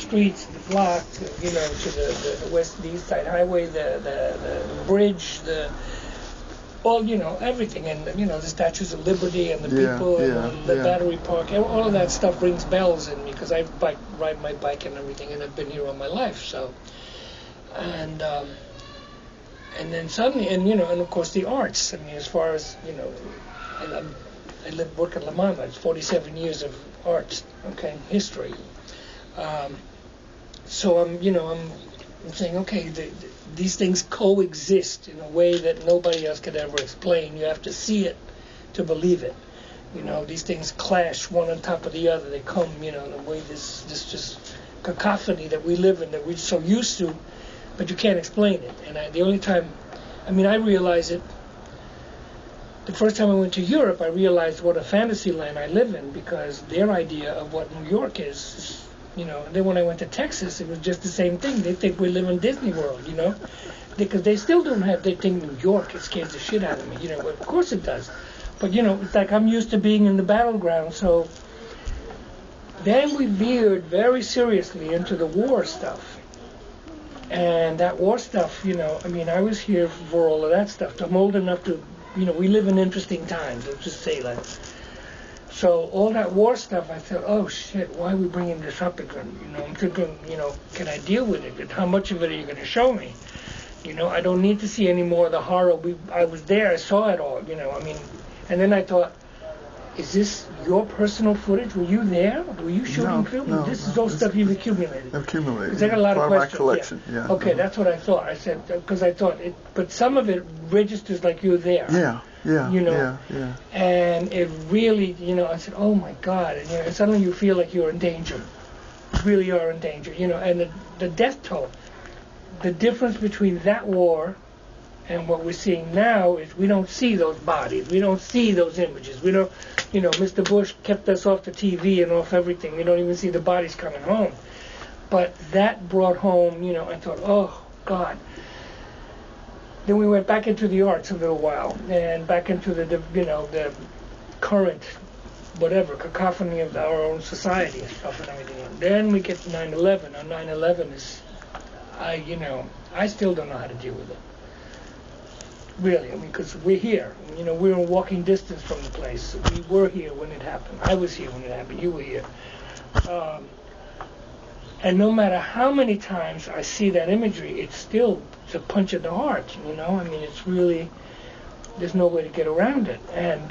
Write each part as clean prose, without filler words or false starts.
streets, the block, you know, to the west, the east side highway, the bridge, all, you know, everything, and, you know, the statues of liberty and the people and the battery park, all of that stuff rings bells in me, because I ride my bike and everything, and I've been here all my life, so, and then suddenly, and, you know, and of course the arts, I mean, as far as, you know, I work at La Mama. It's 47 years of art, okay, history. So I'm saying, okay, these things coexist in a way that nobody else could ever explain. You have to see it to believe it. You know, these things clash one on top of the other. They come, you know, in a way, this just cacophony that we live in, that we're so used to, but you can't explain it. And the only time, I mean, I realize it. The first time I went to Europe, I realized what a fantasy land I live in, because their idea of what New York is, you know. And then when I went to Texas, it was just the same thing. They think we live in Disney World, you know, because they still don't have. They think New York, it scares the shit out of me, you know. Well, of course it does, but you know, it's like I'm used to being in the battleground. So then we veered very seriously into the war stuff, and that war stuff, you know. I mean, I was here for all of that stuff. I'm old enough to. You know, we live in interesting times, let's just say that. So all that war stuff, I thought, oh shit, why are we bringing this up again? You know, I'm thinking, you know, can I deal with it? And how much of it are you going to show me? You know, I don't need to see any more of the horror. I was there, I saw it all, you know, I mean, and then I thought, is this your personal footage? Were you there? Were you shooting film? No, this is all stuff you've accumulated. Accumulated. I got a lot of questions. My collection, yeah. Okay, that's what I thought. I said, because I thought it, but some of it registers like you're there. Yeah, you know, and it really, you know, I said, oh my God, and, you know, and suddenly you feel like you're in danger. You really are in danger, you know, and the death toll, the difference between that war and what we're seeing now is we don't see those bodies, we don't see those images, we don't, you know, Mr. Bush kept us off the TV and off everything, we don't even see the bodies coming home. But that brought home, you know, I thought, oh God. Then we went back into the arts a little while, and back into the you know, the current, whatever, cacophony of our own society and stuff and everything. And then we get to 9/11. Now 9/11 is, I still don't know how to deal with it. Really, I mean, because we're here. You know, we're in walking distance from the place. We were here when it happened. I was here when it happened. You were here. And no matter how many times I see that imagery, it's a punch in the heart, you know? I mean, it's really, there's no way to get around it. And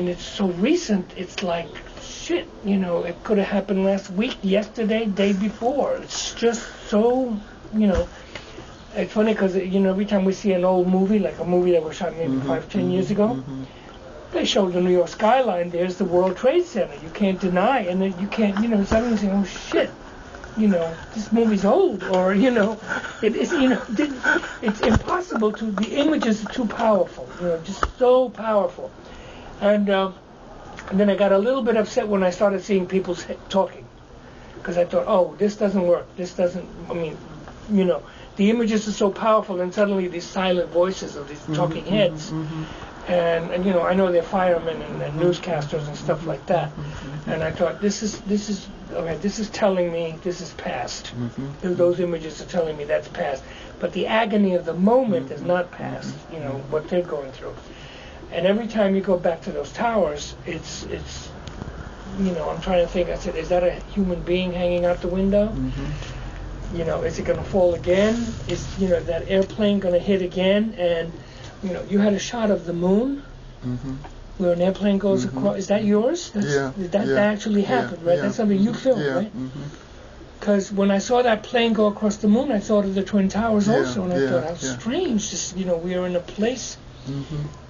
it's so recent, it's like, shit, you know, it could have happened last week, yesterday, day before. It's just so, you know, it's funny because, you know, every time we see an old movie, like a movie that was shot maybe 5-10 years ago, they show the New York skyline. There's the World Trade Center. You can't deny, and then you can't, you know, suddenly you say, oh shit, you know, this movie's old, or you know, it's impossible to. The images are too powerful, you know, just so powerful. And then I got a little bit upset when I started seeing people talking, because I thought, oh, this doesn't work. This doesn't. I mean, you know, the images are so powerful, and suddenly these silent voices of these talking heads. And you know, I know they're firemen and newscasters and stuff like that. And I thought, this is okay. This is telling me this is past. Those images are telling me that's past. But the agony of the moment is not past. You know what they're going through. And every time you go back to those towers, it's you know, I'm trying to think. I said, is that a human being hanging out the window? You know, is it going to fall again? Is, you know, that airplane going to hit again? And you know, you had a shot of the moon where an airplane goes across. Is that yours? That actually happened, right? That's something you filmed, right? Because when I saw that plane go across the moon, I thought of the Twin Towers also, and I thought, how strange. Just, you know, we are in a place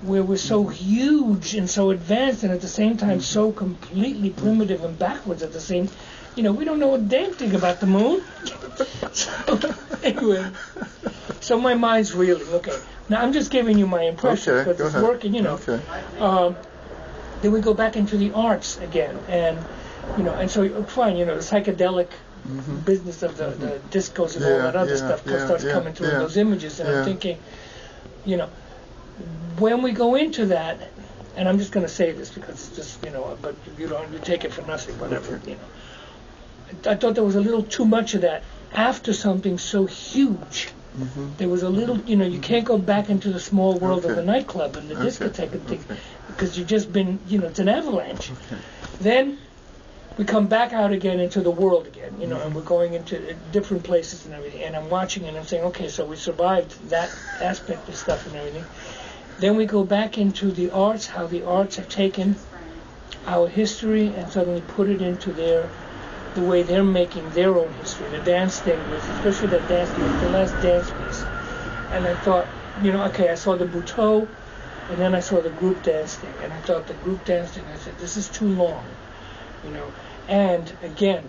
where we're so huge and so advanced, and at the same time so completely primitive and backwards at the same. You know, we don't know a damn thing about the moon. So anyway, so my mind's reeling. Okay. Now, I'm just giving you my impressions, because it's working, you know. Then we go back into the arts again, and, you know, and so, fine, you know, the psychedelic business of the discos and all that other stuff starts coming through in those images, and I'm thinking, you know, when we go into that, and I'm just going to say this because it's just, you know, but you take it for nothing, whatever, you know. I thought there was a little too much of that after something so huge. There was a little, you can't go back into the small world of the nightclub and the discotheque and things because you've just been, it's an avalanche. Then we come back out again into the world again, and we're going into different places and everything. And I'm watching and I'm saying, okay, so we survived that aspect of stuff and everything. Then we go back into the arts, how the arts have taken our history and suddenly put it into the way they're making their own history. The dance thing was, especially that dance thing, the last dance piece. And I thought, okay, I saw the Buteau, and then I saw the group dance thing. And I thought the group dance thing, I said, this is too long, And again,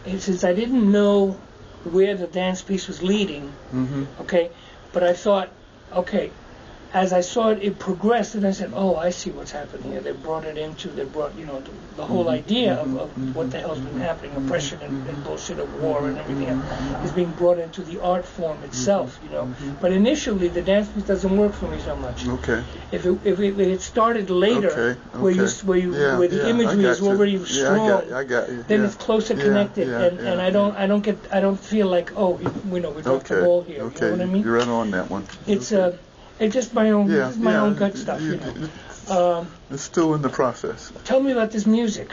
since I didn't know where the dance piece was leading, okay, but I thought, okay, as I saw it, it progressed, and I said, oh, I see what's happened here. They brought, the whole idea of what the hell's been happening, oppression and bullshit of war and everything else, is being brought into the art form itself, But initially, the dance piece doesn't work for me so much. Okay. If it had started later, where the imagery is already strong, I got you. then it's closer connected, and I don't feel like, oh, we dropped the ball here. Okay. You know what I mean? You're right on that one. It's just my own, own gut stuff, It's still in the process. Tell me about this music.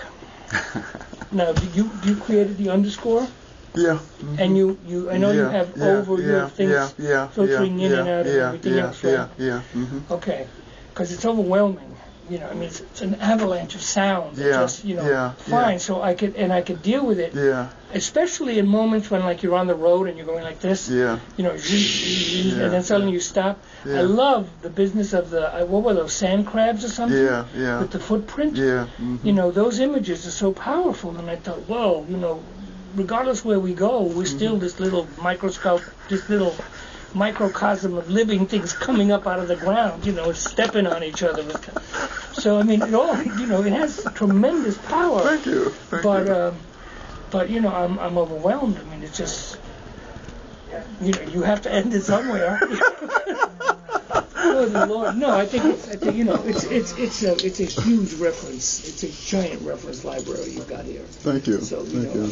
Now, you created the underscore? Yeah. And I know you have things filtering in and out and everything else, right? Okay, because it's overwhelming. It's an avalanche of sound. Fine. So I could deal with it. Yeah. Especially in moments when you're on the road and you're going like this. Yeah. And then suddenly you stop. Yeah. I love the business of what were those, sand crabs or something? Yeah. With the footprint. Yeah. Those images are so powerful, and I thought, whoa, regardless where we go, we're still this little microcosm of living things coming up out of the ground, stepping on each other. So it has tremendous power. Thank you. But I'm overwhelmed. It's just, you have to end it somewhere. Oh the Lord! No, I think it's a huge reference. It's a giant reference library you've got here. Thank you. So Thank you.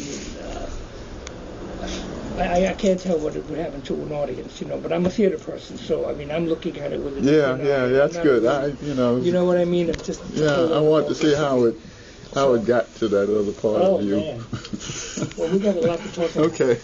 I can't tell what it would happen to an audience, but I'm a theater person, so I'm looking at it with that's good. You know what I mean? It's just I want to see how it got to that other part of you. Man. Well, we got a lot to talk about. Okay.